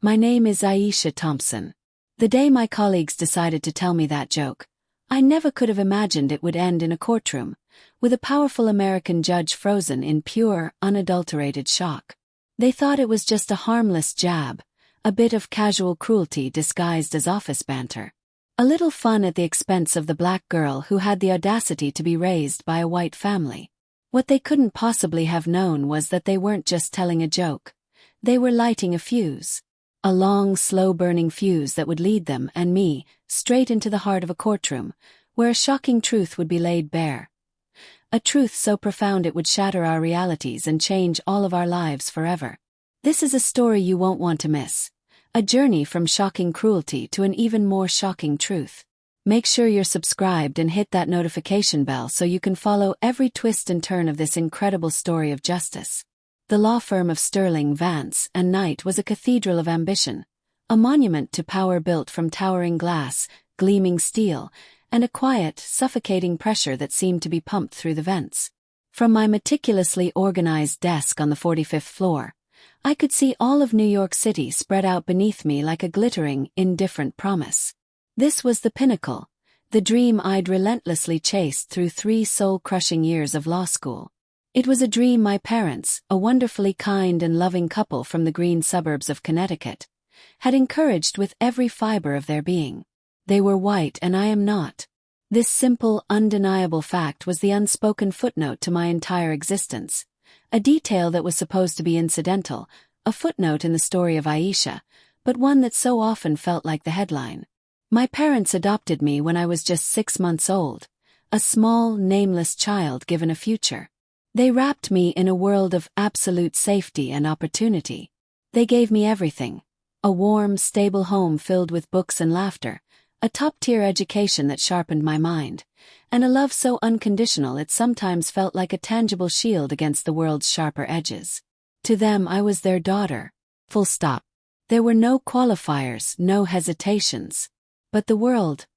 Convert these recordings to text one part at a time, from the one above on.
My name is Aisha Thompson. The day my colleagues decided to tell me that joke, I never could have imagined it would end in a courtroom, with a powerful American judge frozen in pure, unadulterated shock. They thought it was just a harmless jab, a bit of casual cruelty disguised as office banter. A little fun at the expense of the black girl who had the audacity to be raised by a white family. What they couldn't possibly have known was that they weren't just telling a joke. They were lighting a fuse. A long, slow-burning fuse that would lead them and me straight into the heart of a courtroom, where a shocking truth would be laid bare. A truth so profound it would shatter our realities and change all of our lives forever. This is a story you won't want to miss. A journey from shocking cruelty to an even more shocking truth. Make sure you're subscribed and hit that notification bell so you can follow every twist and turn of this incredible story of justice. The law firm of Sterling, Vance and Knight was a cathedral of ambition, a monument to power built from towering glass, gleaming steel, and a quiet, suffocating pressure that seemed to be pumped through the vents. From my meticulously organized desk on the 45th floor, I could see all of New York City spread out beneath me like a glittering, indifferent promise. This was the pinnacle, the dream I'd relentlessly chased through 3 soul-crushing years of law school. It was a dream my parents, a wonderfully kind and loving couple from the green suburbs of Connecticut, had encouraged with every fiber of their being. They were white and I am not. This simple, undeniable fact was the unspoken footnote to my entire existence. A detail that was supposed to be incidental, a footnote in the story of Aisha, but one that so often felt like the headline. My parents adopted me when I was just 6 months old, a small, nameless child given a future. They wrapped me in a world of absolute safety and opportunity. They gave me everything. A warm, stable home filled with books and laughter, a top-tier education that sharpened my mind, and a love so unconditional it sometimes felt like a tangible shield against the world's sharper edges. To them I was their daughter. Full stop. There were no qualifiers, no hesitations. But the world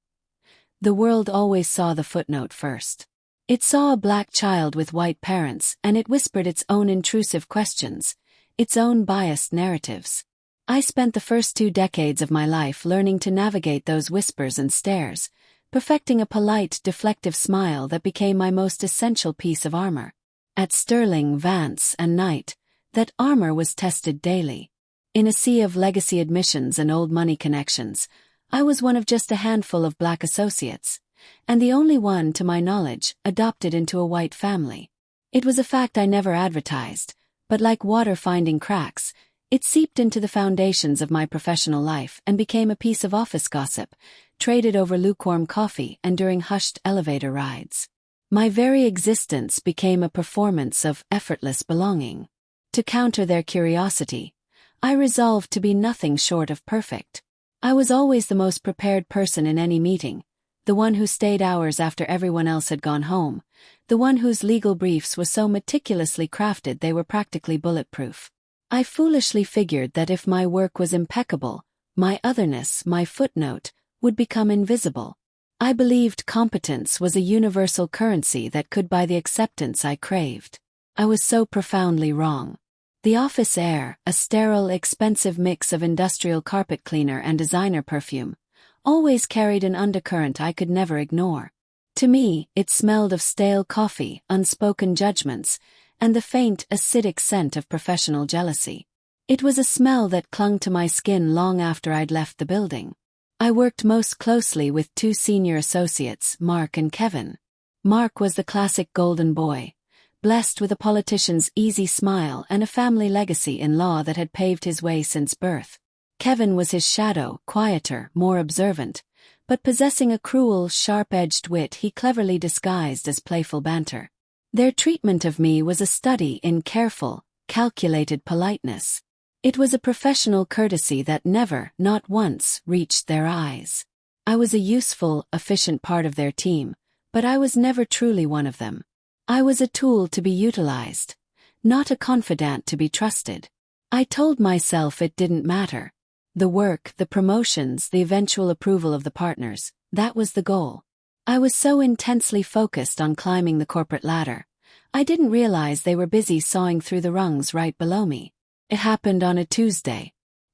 always saw the footnote first. It saw a black child with white parents and it whispered its own intrusive questions, its own biased narratives. I spent the first 2 decades of my life learning to navigate those whispers and stares, perfecting a polite, deflective smile that became my most essential piece of armor. At Sterling, Vance and Knight, that armor was tested daily. In a sea of legacy admissions and old money connections, I was one of just a handful of black associates, and the only one, to my knowledge, adopted into a white family. It was a fact I never advertised, but like water finding cracks, it seeped into the foundations of my professional life and became a piece of office gossip, traded over lukewarm coffee and during hushed elevator rides. My very existence became a performance of effortless belonging. To counter their curiosity, I resolved to be nothing short of perfect. I was always the most prepared person in any meeting, the one who stayed hours after everyone else had gone home, the one whose legal briefs were so meticulously crafted they were practically bulletproof. I foolishly figured that if my work was impeccable, my otherness, my footnote, would become invisible. I believed competence was a universal currency that could buy the acceptance I craved. I was so profoundly wrong. The office air, a sterile, expensive mix of industrial carpet cleaner and designer perfume, always carried an undercurrent I could never ignore. To me, it smelled of stale coffee, unspoken judgments, and the faint, acidic scent of professional jealousy. It was a smell that clung to my skin long after I'd left the building. I worked most closely with 2 senior associates, Mark and Kevin. Mark was the classic golden boy, blessed with a politician's easy smile and a family legacy in law that had paved his way since birth. Kevin was his shadow, quieter, more observant, but possessing a cruel, sharp-edged wit he cleverly disguised as playful banter. Their treatment of me was a study in careful, calculated politeness. It was a professional courtesy that never, not once, reached their eyes. I was a useful, efficient part of their team, but I was never truly one of them. I was a tool to be utilized, not a confidant to be trusted. I told myself it didn't matter. The work, the promotions, the eventual approval of the partners, that was the goal. I was so intensely focused on climbing the corporate ladder, I didn't realize they were busy sawing through the rungs right below me. It happened on a Tuesday.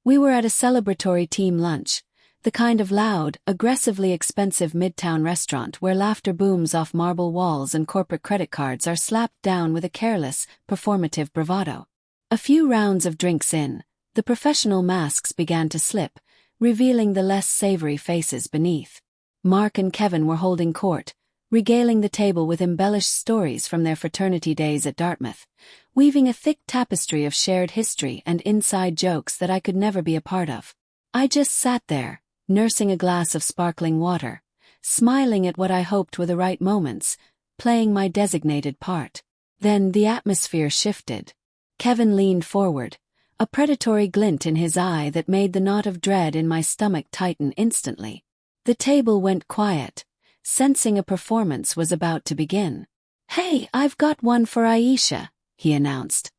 We were at a celebratory team lunch, the kind of loud, aggressively expensive midtown restaurant where laughter booms off marble walls and corporate credit cards are slapped down with a careless, performative bravado. A few rounds of drinks in, the professional masks began to slip, revealing the less savory faces beneath. Mark and Kevin were holding court, regaling the table with embellished stories from their fraternity days at Dartmouth, weaving a thick tapestry of shared history and inside jokes that I could never be a part of. I just sat there, nursing a glass of sparkling water, smiling at what I hoped were the right moments, playing my designated part. Then the atmosphere shifted. Kevin leaned forward, a predatory glint in his eye that made the knot of dread in my stomach tighten instantly. The table went quiet, sensing a performance was about to begin. "Hey, I've got one for Aisha," he announced,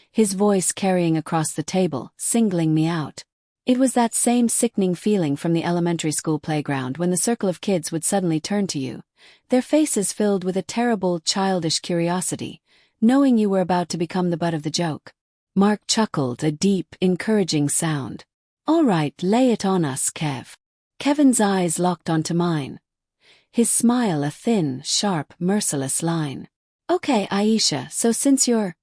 his voice carrying across the table, singling me out. It was that same sickening feeling from the elementary school playground when the circle of kids would suddenly turn to you, their faces filled with a terrible, childish curiosity, knowing you were about to become the butt of the joke. Mark chuckled, a deep, encouraging sound. "All right, lay it on us, Kev." Kevin's eyes locked onto mine, his smile a thin, sharp, merciless line. "Okay, Aisha, so since you're,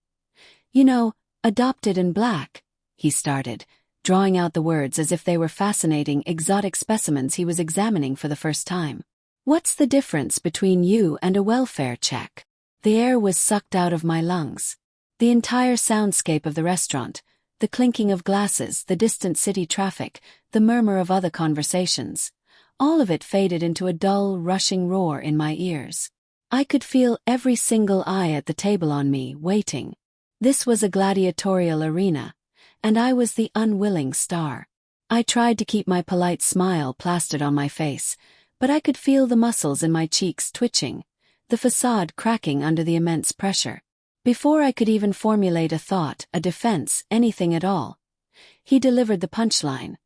adopted and black," he started, drawing out the words as if they were fascinating, exotic specimens he was examining for the first time. "What's the difference between you and a welfare check?" The air was sucked out of my lungs. The entire soundscape of the restaurant, the clinking of glasses, the distant city traffic, the murmur of other conversations, all of it faded into a dull, rushing roar in my ears. I could feel every single eye at the table on me, waiting. This was a gladiatorial arena, and I was the unwilling star. I tried to keep my polite smile plastered on my face, but I could feel the muscles in my cheeks twitching, the facade cracking under the immense pressure. Before I could even formulate a thought, a defense, anything at all, he delivered the punchline,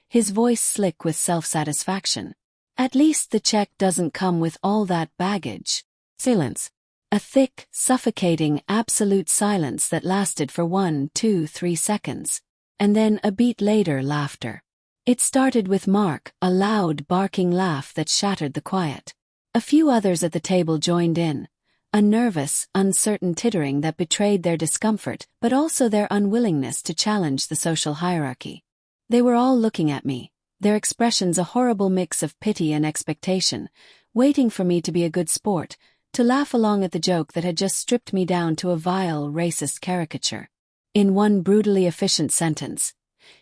his voice slick with self-satisfaction. "At least the check doesn't come with all that baggage." Silence. A thick, suffocating, absolute silence that lasted for 1, 2, 3 seconds. And then a beat later, laughter. It started with Mark, a loud, barking laugh that shattered the quiet. A few others at the table joined in, a nervous, uncertain tittering that betrayed their discomfort but also their unwillingness to challenge the social hierarchy. They were all looking at me, their expressions a horrible mix of pity and expectation, waiting for me to be a good sport, to laugh along at the joke that had just stripped me down to a vile, racist caricature. In one brutally efficient sentence,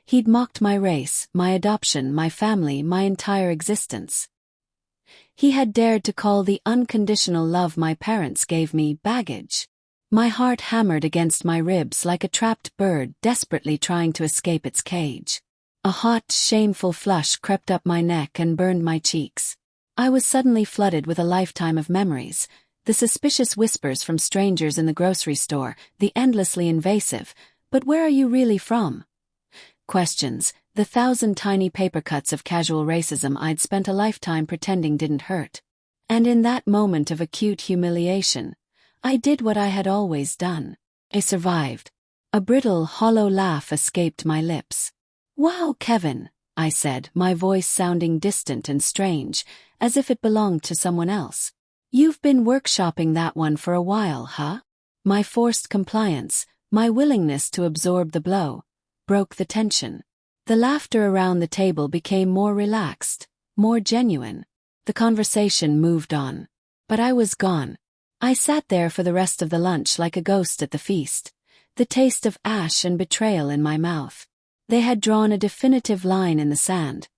he'd mocked my race, my adoption, my family, my entire existence. He had dared to call the unconditional love my parents gave me baggage. My heart hammered against my ribs like a trapped bird desperately trying to escape its cage. A hot, shameful flush crept up my neck and burned my cheeks. I was suddenly flooded with a lifetime of memories, the suspicious whispers from strangers in the grocery store, the endlessly invasive, "But where are you really from?" questions, the 1,000 tiny paper cuts of casual racism I'd spent a lifetime pretending didn't hurt. And in that moment of acute humiliation, I did what I had always done. I survived. A brittle, hollow laugh escaped my lips. "Wow, Kevin," I said, my voice sounding distant and strange, as if it belonged to someone else. "You've been workshopping that one for a while, huh?" My forced compliance, my willingness to absorb the blow, broke the tension. The laughter around the table became more relaxed, more genuine. The conversation moved on. But I was gone. I sat there for the rest of the lunch like a ghost at the feast, the taste of ash and betrayal in my mouth. They had drawn a definitive line in the sand,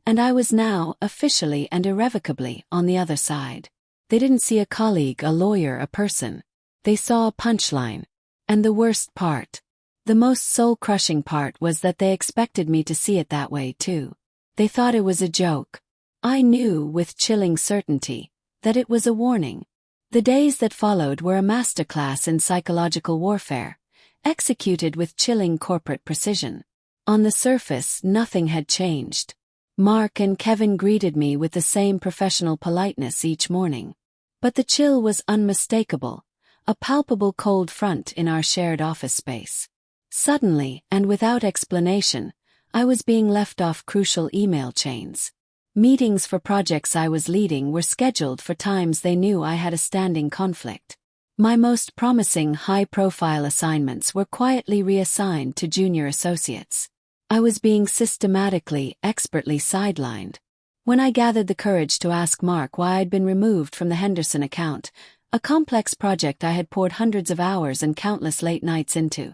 and I was now, officially and irrevocably, on the other side. They didn't see a colleague, a lawyer, a person. They saw a punchline. And the worst part, the most soul-crushing part, was that they expected me to see it that way too. They thought it was a joke. I knew, with chilling certainty, that it was a warning. The days that followed were a masterclass in psychological warfare, executed with chilling corporate precision. On the surface, nothing had changed. Mark and Kevin greeted me with the same professional politeness each morning. But the chill was unmistakable, a palpable cold front in our shared office space. Suddenly, and without explanation, I was being left off crucial email chains. Meetings for projects I was leading were scheduled for times they knew I had a standing conflict. My most promising high-profile assignments were quietly reassigned to junior associates. I was being systematically, expertly sidelined. When I gathered the courage to ask Mark why I'd been removed from the Henderson account, a complex project I had poured hundreds of hours and countless late nights into,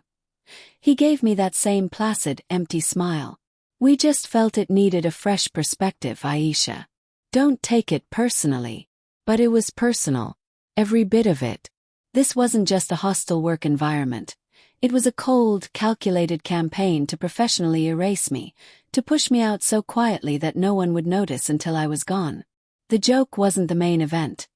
he gave me that same placid, empty smile. "We just felt it needed a fresh perspective, Aisha. Don't take it personally." But it was personal. Every bit of it. This wasn't just a hostile work environment. It was a cold, calculated campaign to professionally erase me, to push me out so quietly that no one would notice until I was gone. The joke wasn't the main event.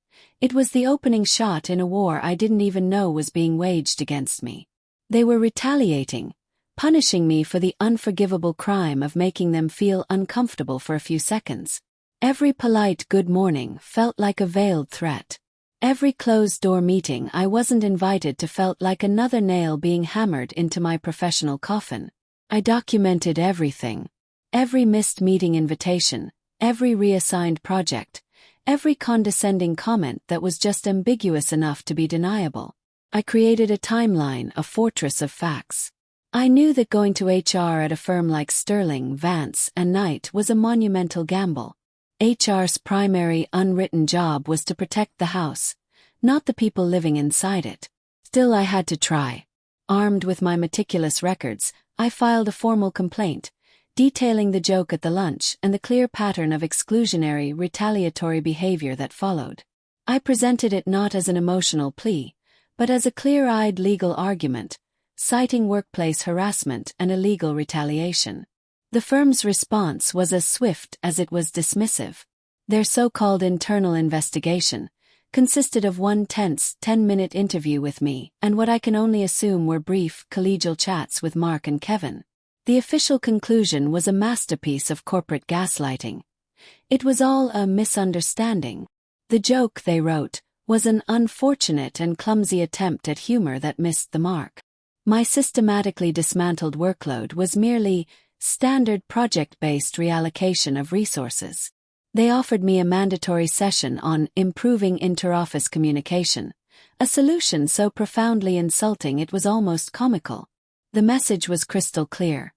It was the opening shot in a war I didn't even know was being waged against me. They were retaliating, punishing me for the unforgivable crime of making them feel uncomfortable for a few seconds. Every polite good morning felt like a veiled threat. Every closed-door meeting I wasn't invited to felt like another nail being hammered into my professional coffin. I documented everything. Every missed meeting invitation, every reassigned project, every condescending comment that was just ambiguous enough to be deniable. I created a timeline, a fortress of facts. I knew that going to HR at a firm like Sterling, Vance, and Knight was a monumental gamble. HR's primary unwritten job was to protect the house, not the people living inside it. Still, I had to try. Armed with my meticulous records, I filed a formal complaint, detailing the joke at the lunch and the clear pattern of exclusionary, retaliatory behavior that followed. I presented it not as an emotional plea, but as a clear-eyed legal argument, citing workplace harassment and illegal retaliation. The firm's response was as swift as it was dismissive. Their so-called internal investigation consisted of one tense 10-minute interview with me and what I can only assume were brief, collegial chats with Mark and Kevin. The official conclusion was a masterpiece of corporate gaslighting. It was all a misunderstanding. The joke, they wrote, was an unfortunate and clumsy attempt at humor that missed the mark. My systematically dismantled workload was merely standard project-based reallocation of resources. They offered me a mandatory session on improving inter-office communication, a solution so profoundly insulting it was almost comical. The message was crystal clear.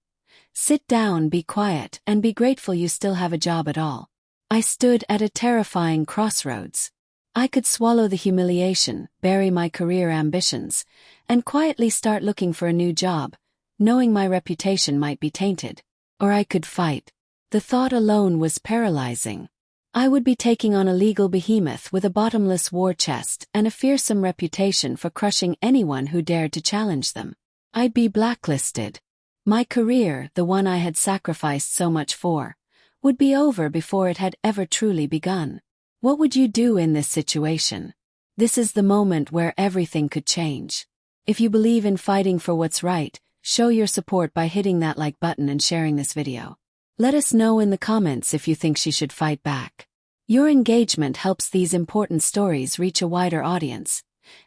Sit down, be quiet, and be grateful you still have a job at all. I stood at a terrifying crossroads. I could swallow the humiliation, bury my career ambitions, and quietly start looking for a new job, knowing my reputation might be tainted. Or I could fight. The thought alone was paralyzing. I would be taking on a legal behemoth with a bottomless war chest and a fearsome reputation for crushing anyone who dared to challenge them. I'd be blacklisted. My career, the one I had sacrificed so much for, would be over before it had ever truly begun. What would you do in this situation? This is the moment where everything could change. If you believe in fighting for what's right, show your support by hitting that like button and sharing this video. Let us know in the comments if you think she should fight back. Your engagement helps these important stories reach a wider audience,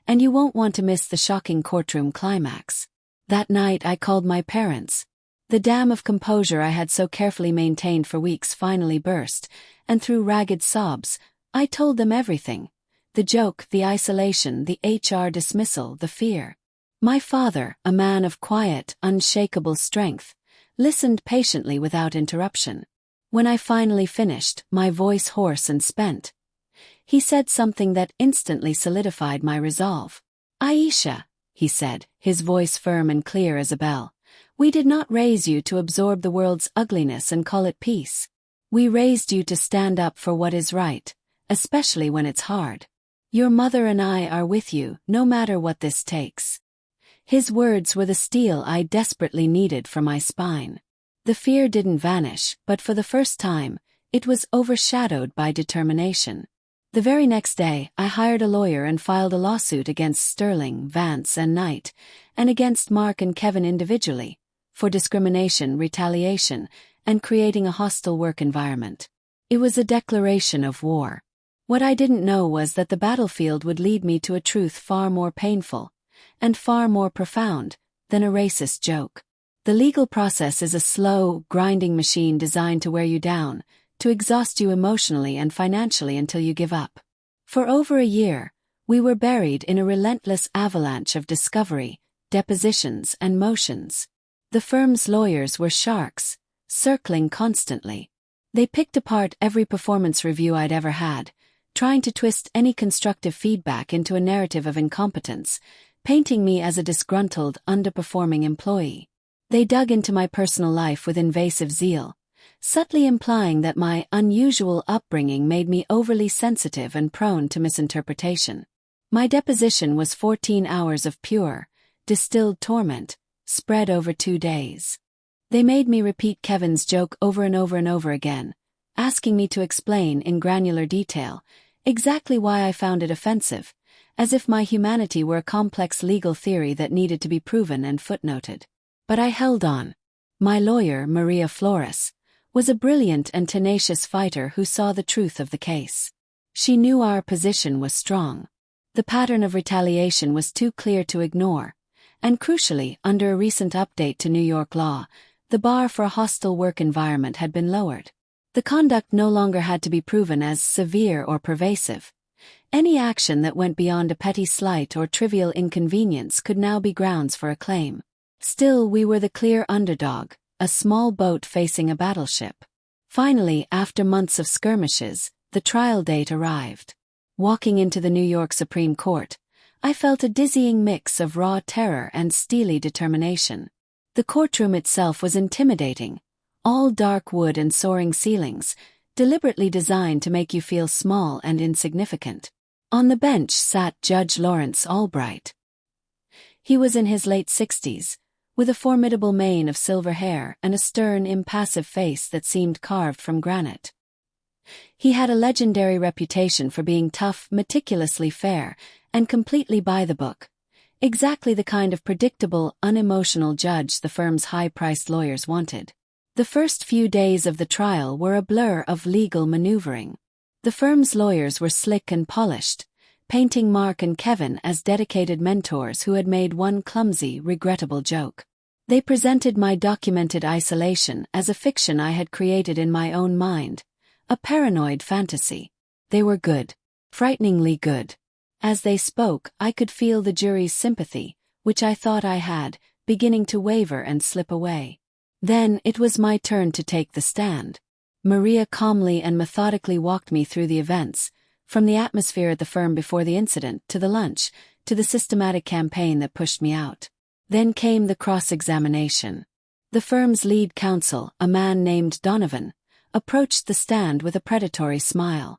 and you won't want to miss the shocking courtroom climax. That night I called my parents. The dam of composure I had so carefully maintained for weeks finally burst, and through ragged sobs, I told them everything. The joke, the isolation, the HR dismissal, the fear. My father, a man of quiet, unshakable strength, listened patiently without interruption. When I finally finished, my voice hoarse and spent, he said something that instantly solidified my resolve. "Aisha," he said, his voice firm and clear as a bell, "we did not raise you to absorb the world's ugliness and call it peace. We raised you to stand up for what is right, especially when it's hard. Your mother and I are with you, no matter what this takes." His words were the steel I desperately needed for my spine. The fear didn't vanish, but for the first time, it was overshadowed by determination. The very next day, I hired a lawyer and filed a lawsuit against Sterling, Vance, and Knight, and against Mark and Kevin individually, for discrimination, retaliation, and creating a hostile work environment. It was a declaration of war. What I didn't know was that the battlefield would lead me to a truth far more painful, and far more profound, than a racist joke. The legal process is a slow, grinding machine designed to wear you down, to exhaust you emotionally and financially until you give up. For over a year, we were buried in a relentless avalanche of discovery, depositions, and motions. The firm's lawyers were sharks, circling constantly. They picked apart every performance review I'd ever had, trying to twist any constructive feedback into a narrative of incompetence, painting me as a disgruntled, underperforming employee. They dug into my personal life with invasive zeal, subtly implying that my unusual upbringing made me overly sensitive and prone to misinterpretation. My deposition was 14 hours of pure, distilled torment, spread over 2 days. They made me repeat Kevin's joke over and over and over again, asking me to explain in granular detail exactly why I found it offensive, as if my humanity were a complex legal theory that needed to be proven and footnoted. But I held on. My lawyer, Maria Flores, was a brilliant and tenacious fighter who saw the truth of the case. She knew our position was strong. The pattern of retaliation was too clear to ignore, and crucially, under a recent update to New York law, the bar for a hostile work environment had been lowered. The conduct no longer had to be proven as severe or pervasive. Any action that went beyond a petty slight or trivial inconvenience could now be grounds for a claim. Still, we were the clear underdog, a small boat facing a battleship. Finally, after months of skirmishes, the trial date arrived. Walking into the New York Supreme Court, I felt a dizzying mix of raw terror and steely determination. The courtroom itself was intimidating, all dark wood and soaring ceilings, deliberately designed to make you feel small and insignificant. On the bench sat Judge Lawrence Albright. He was in his late 60s, with a formidable mane of silver hair and a stern, impassive face that seemed carved from granite. He had a legendary reputation for being tough, meticulously fair, and completely by the book, exactly the kind of predictable, unemotional judge the firm's high-priced lawyers wanted. The first few days of the trial were a blur of legal maneuvering. The firm's lawyers were slick and polished, painting Mark and Kevin as dedicated mentors who had made one clumsy, regrettable joke. They presented my documented isolation as a fiction I had created in my own mind, a paranoid fantasy. They were good, frighteningly good. As they spoke, I could feel the jury's sympathy, which I thought I had, beginning to waver and slip away. Then it was my turn to take the stand. Maria calmly and methodically walked me through the events, from the atmosphere at the firm before the incident, to the lunch, to the systematic campaign that pushed me out. Then came the cross-examination. The firm's lead counsel, a man named Donovan, approached the stand with a predatory smile.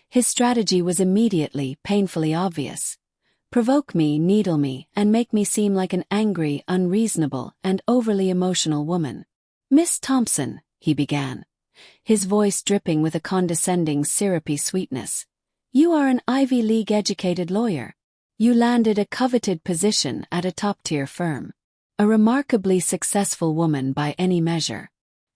His strategy was immediately, painfully obvious. Provoke me, needle me, and make me seem like an angry, unreasonable, and overly emotional woman. "Miss Thompson," he began, his voice dripping with a condescending, syrupy sweetness. "You are an Ivy League-educated lawyer. You landed a coveted position at a top-tier firm. A remarkably successful woman by any measure.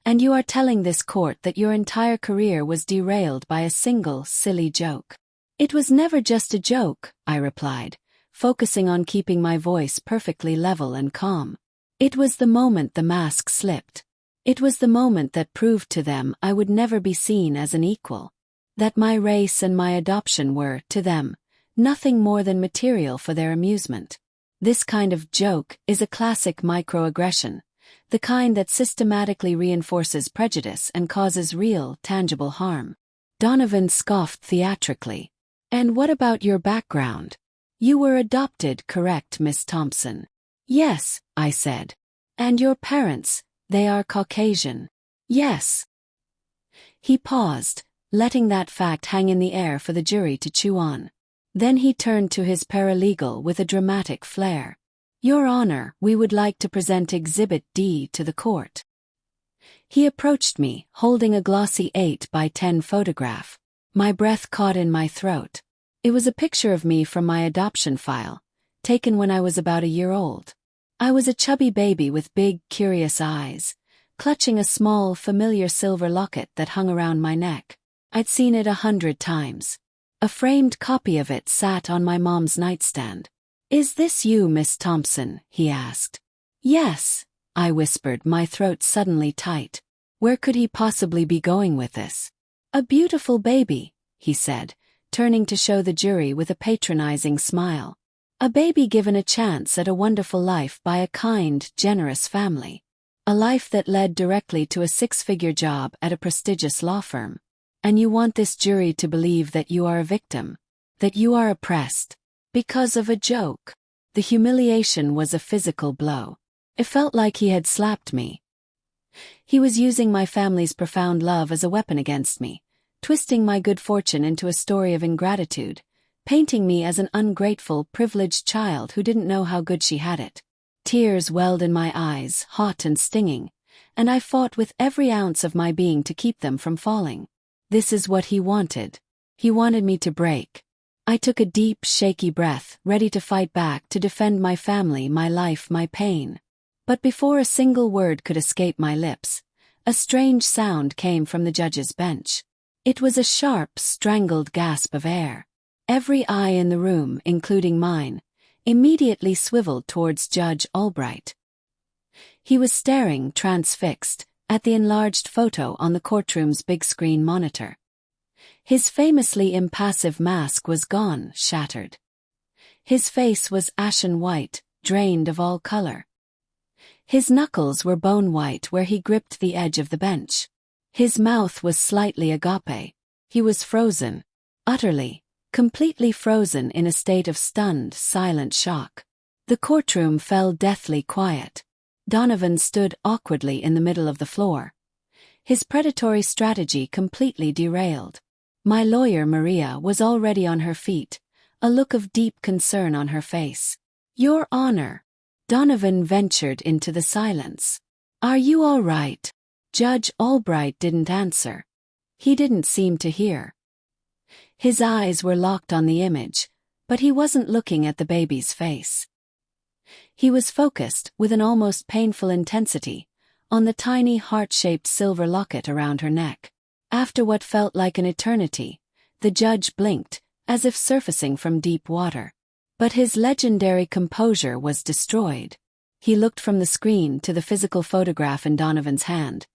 And you are telling this court that your entire career was derailed by a single, silly joke." "It was never just a joke," I replied, focusing on keeping my voice perfectly level and calm. "It was the moment the mask slipped. It was the moment that proved to them I would never be seen as an equal. That my race and my adoption were, to them, nothing more than material for their amusement. This kind of joke is a classic microaggression, the kind that systematically reinforces prejudice and causes real, tangible harm." Donovan scoffed theatrically. "And what about your background? You were adopted, correct, Miss Thompson?" "Yes," I said. "And your parents, they are Caucasian?" "Yes." He paused, letting that fact hang in the air for the jury to chew on. Then he turned to his paralegal with a dramatic flair. "Your Honor, we would like to present Exhibit D to the court." He approached me, holding a glossy 8x10 photograph. My breath caught in my throat. It was a picture of me from my adoption file, taken when I was about a year old. I was a chubby baby with big, curious eyes, clutching a small, familiar silver locket that hung around my neck. I'd seen it 100 times. A framed copy of it sat on my mom's nightstand. "Is this you, Miss Thompson?" he asked. "Yes," I whispered, my throat suddenly tight. Where could he possibly be going with this? A beautiful baby, he said, turning to show the jury with a patronizing smile. A baby given a chance at a wonderful life by a kind, generous family. A life that led directly to a six-figure job at a prestigious law firm. And you want this jury to believe that you are a victim, that you are oppressed, because of a joke. The humiliation was a physical blow. It felt like he had slapped me. He was using my family's profound love as a weapon against me, twisting my good fortune into a story of ingratitude, painting me as an ungrateful, privileged child who didn't know how good she had it. Tears welled in my eyes, hot and stinging, and I fought with every ounce of my being to keep them from falling. This is what he wanted. He wanted me to break. I took a deep, shaky breath, ready to fight back, to defend my family, my life, my pain. But before a single word could escape my lips, a strange sound came from the judge's bench. It was a sharp, strangled gasp of air. Every eye in the room, including mine, immediately swiveled towards Judge Albright. He was staring, transfixed, at the enlarged photo on the courtroom's big-screen monitor. His famously impassive mask was gone, shattered. His face was ashen white, drained of all color. His knuckles were bone-white where he gripped the edge of the bench. His mouth was slightly agape. He was frozen. Utterly, completely frozen, in a state of stunned, silent shock. The courtroom fell deathly quiet. Donovan stood awkwardly in the middle of the floor. His predatory strategy completely derailed. My lawyer, Maria, was already on her feet, a look of deep concern on her face. "Your Honor." Donovan ventured into the silence. "Are you all right?" Judge Albright didn't answer. He didn't seem to hear. His eyes were locked on the image, but he wasn't looking at the baby's face. He was focused, with an almost painful intensity, on the tiny heart-shaped silver locket around her neck. After what felt like an eternity, the judge blinked, as if surfacing from deep water. But his legendary composure was destroyed. He looked from the screen to the physical photograph in Donovan's hand,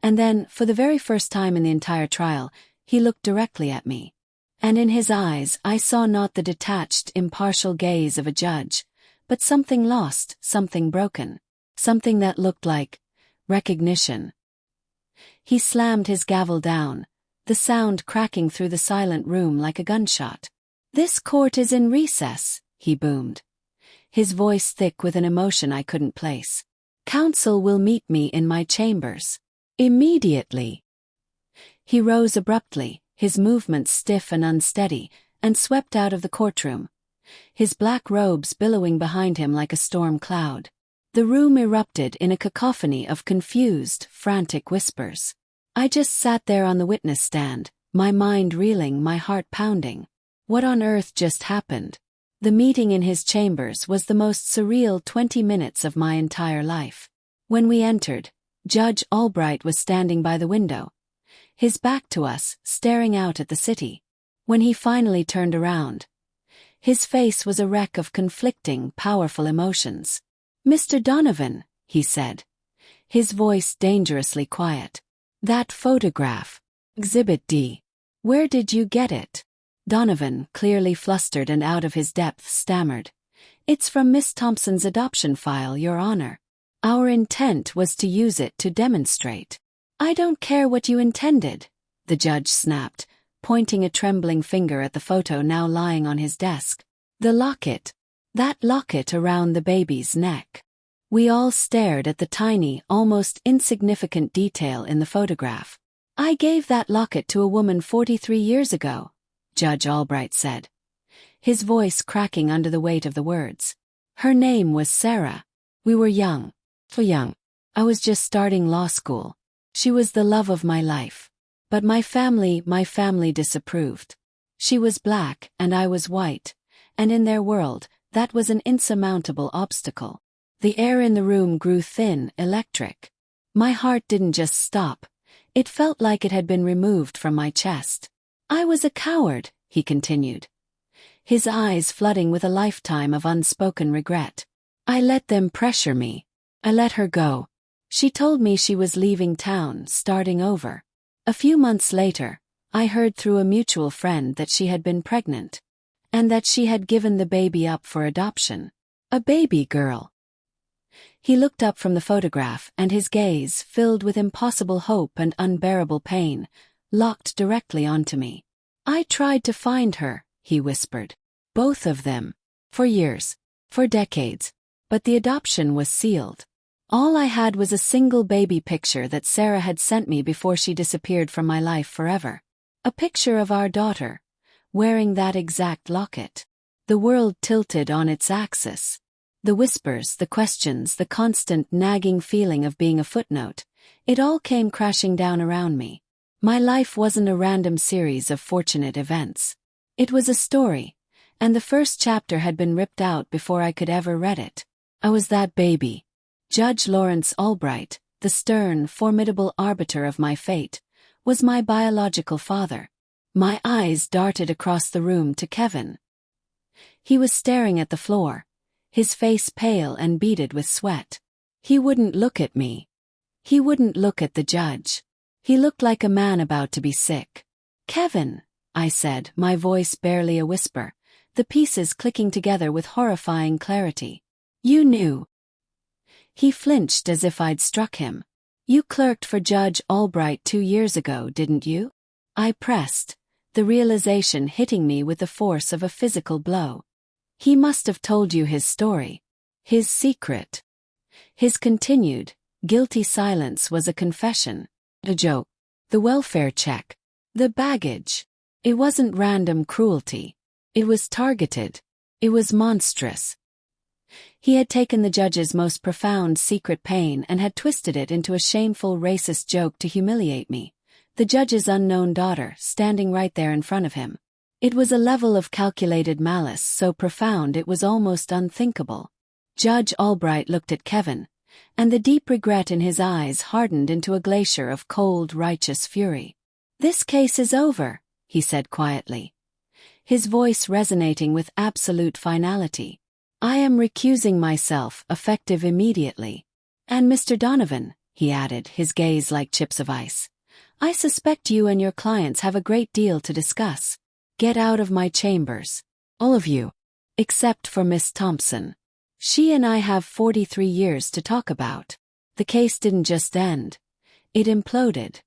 and then, for the very first time in the entire trial, he looked directly at me. And in his eyes I saw not the detached, impartial gaze of a judge, but something lost, something broken, something that looked like recognition. He slammed his gavel down, the sound cracking through the silent room like a gunshot. "This court is in recess," he boomed, his voice thick with an emotion I couldn't place. "Counsel will meet me in my chambers. Immediately." He rose abruptly, his movements stiff and unsteady, and swept out of the courtroom, his black robes billowing behind him like a storm cloud. The room erupted in a cacophony of confused, frantic whispers. I just sat there on the witness stand, my mind reeling, my heart pounding. What on earth just happened? The meeting in his chambers was the most surreal 20 minutes of my entire life. When we entered, Judge Albright was standing by the window, his back to us, staring out at the city. When he finally turned around, his face was a wreck of conflicting, powerful emotions. "Mr. Donovan," he said, his voice dangerously quiet. "That photograph. Exhibit D. Where did you get it?" Donovan, clearly flustered and out of his depth, stammered. "It's from Miss Thompson's adoption file, Your Honor. Our intent was to use it to demonstrate." "I don't care what you intended," the judge snapped, pointing a trembling finger at the photo now lying on his desk. "The locket. That locket around the baby's neck." We all stared at the tiny, almost insignificant detail in the photograph. "I gave that locket to a woman 43 years ago," Judge Albright said, his voice cracking under the weight of the words. "Her name was Sarah. We were young. So young. I was just starting law school. She was the love of my life. But my family disapproved. She was black and I was white, and in their world, that was an insurmountable obstacle. The air in the room grew thin, electric. My heart didn't just stop. It felt like it had been removed from my chest. "I was a coward," he continued, his eyes flooding with a lifetime of unspoken regret. "I let them pressure me. I let her go. She told me she was leaving town, starting over. A few months later, I heard through a mutual friend that she had been pregnant, and that she had given the baby up for adoption. A baby girl. He looked up from the photograph, and his gaze, filled with impossible hope and unbearable pain, locked directly onto me. I tried to find her, he whispered. Both of them. For years. For decades. But the adoption was sealed. All I had was a single baby picture that Sarah had sent me before she disappeared from my life forever. A picture of our daughter, wearing that exact locket. The world tilted on its axis. The whispers, the questions, the constant nagging feeling of being a footnote, it all came crashing down around me. My life wasn't a random series of fortunate events. It was a story, and the first chapter had been ripped out before I could ever read it. I was that baby. Judge Lawrence Albright, the stern, formidable arbiter of my fate, was my biological father. My eyes darted across the room to Kevin. He was staring at the floor, his face pale and beaded with sweat. He wouldn't look at me. He wouldn't look at the judge. He looked like a man about to be sick. "Kevin," I said, my voice barely a whisper, the pieces clicking together with horrifying clarity. "You knew." He flinched as if I'd struck him. "You clerked for Judge Albright 2 years ago, didn't you?" I pressed, the realization hitting me with the force of a physical blow. He must have told you his story. His secret. His continued, guilty silence was a confession. A joke. The welfare check. The baggage. It wasn't random cruelty. It was targeted. It was monstrous. He had taken the judge's most profound secret pain and had twisted it into a shameful racist joke to humiliate me, the judge's unknown daughter, standing right there in front of him. It was a level of calculated malice so profound it was almost unthinkable. Judge Albright looked at Kevin, and the deep regret in his eyes hardened into a glacier of cold, righteous fury. "This case is over," he said quietly, his voice resonating with absolute finality. "I am recusing myself, effective immediately. And Mr. Donovan," he added, his gaze like chips of ice, "I suspect you and your clients have a great deal to discuss. Get out of my chambers. All of you. Except for Miss Thompson. She and I have 43 years to talk about." The case didn't just end. It imploded.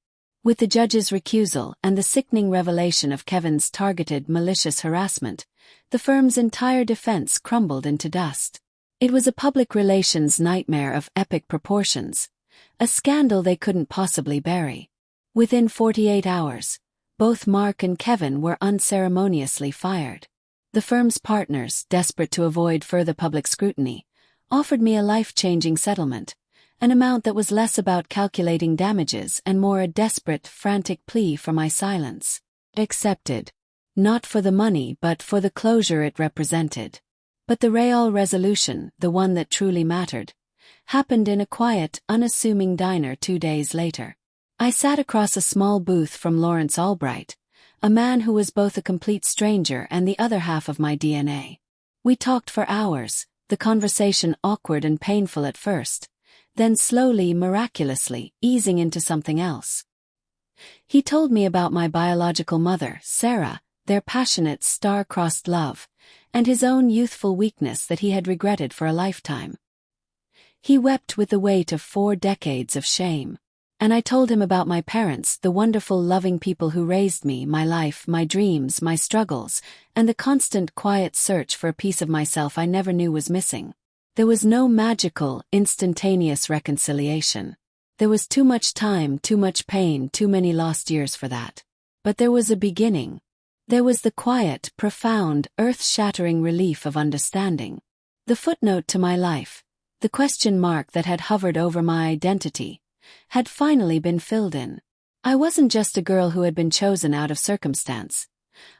With the judge's recusal and the sickening revelation of Kevin's targeted, malicious harassment, the firm's entire defense crumbled into dust. It was a public relations nightmare of epic proportions, a scandal they couldn't possibly bury. Within 48 hours, both Mark and Kevin were unceremoniously fired. The firm's partners, desperate to avoid further public scrutiny, offered me a life-changing settlement, an amount that was less about calculating damages and more a desperate, frantic plea for my silence. Accepted. Not for the money but for the closure it represented. But the real resolution, the one that truly mattered, happened in a quiet, unassuming diner 2 days later. I sat across a small booth from Lawrence Albright, a man who was both a complete stranger and the other half of my DNA. We talked for hours, the conversation awkward and painful at first, then slowly, miraculously, easing into something else. He told me about my biological mother, Sarah, their passionate, star-crossed love, and his own youthful weakness that he had regretted for a lifetime. He wept with the weight of 4 decades of shame. And I told him about my parents, the wonderful, loving people who raised me, my life, my dreams, my struggles, and the constant, quiet search for a piece of myself I never knew was missing. There was no magical, instantaneous reconciliation. There was too much time, too much pain, too many lost years for that. But there was a beginning. There was the quiet, profound, earth-shattering relief of understanding. The footnote to my life, the question mark that had hovered over my identity, had finally been filled in. I wasn't just a girl who had been chosen out of circumstance.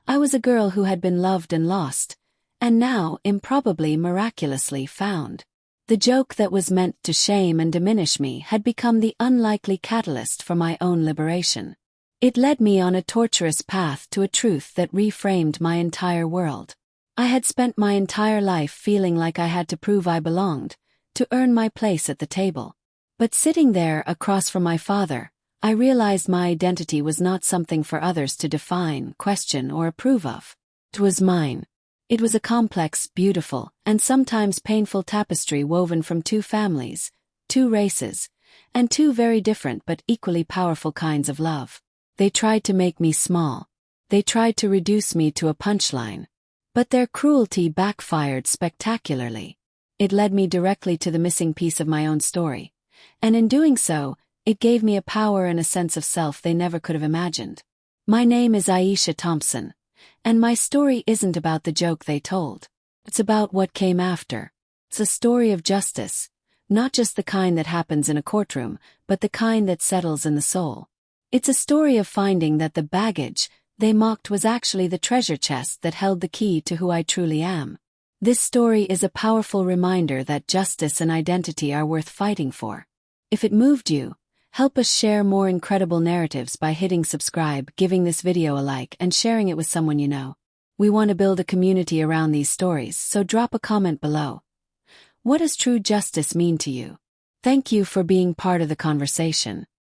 I was a girl who had been loved and lost, and now, improbably, miraculously, found. The joke that was meant to shame and diminish me had become the unlikely catalyst for my own liberation. It led me on a tortuous path to a truth that reframed my entire world. I had spent my entire life feeling like I had to prove I belonged, to earn my place at the table. But sitting there across from my father, I realized my identity was not something for others to define, question, or approve of. It was mine. It was a complex, beautiful, and sometimes painful tapestry woven from two families, two races, and two very different but equally powerful kinds of love. They tried to make me small. They tried to reduce me to a punchline. But their cruelty backfired spectacularly. It led me directly to the missing piece of my own story. And in doing so, it gave me a power and a sense of self they never could have imagined. My name is Aisha Thompson, and my story isn't about the joke they told. It's about what came after. It's a story of justice, not just the kind that happens in a courtroom, but the kind that settles in the soul. It's a story of finding that the baggage they mocked was actually the treasure chest that held the key to who I truly am. This story is a powerful reminder that justice and identity are worth fighting for. If it moved you, help us share more incredible narratives by hitting subscribe, giving this video a like, and sharing it with someone you know. We want to build a community around these stories, so drop a comment below. What does true justice mean to you? Thank you for being part of the conversation.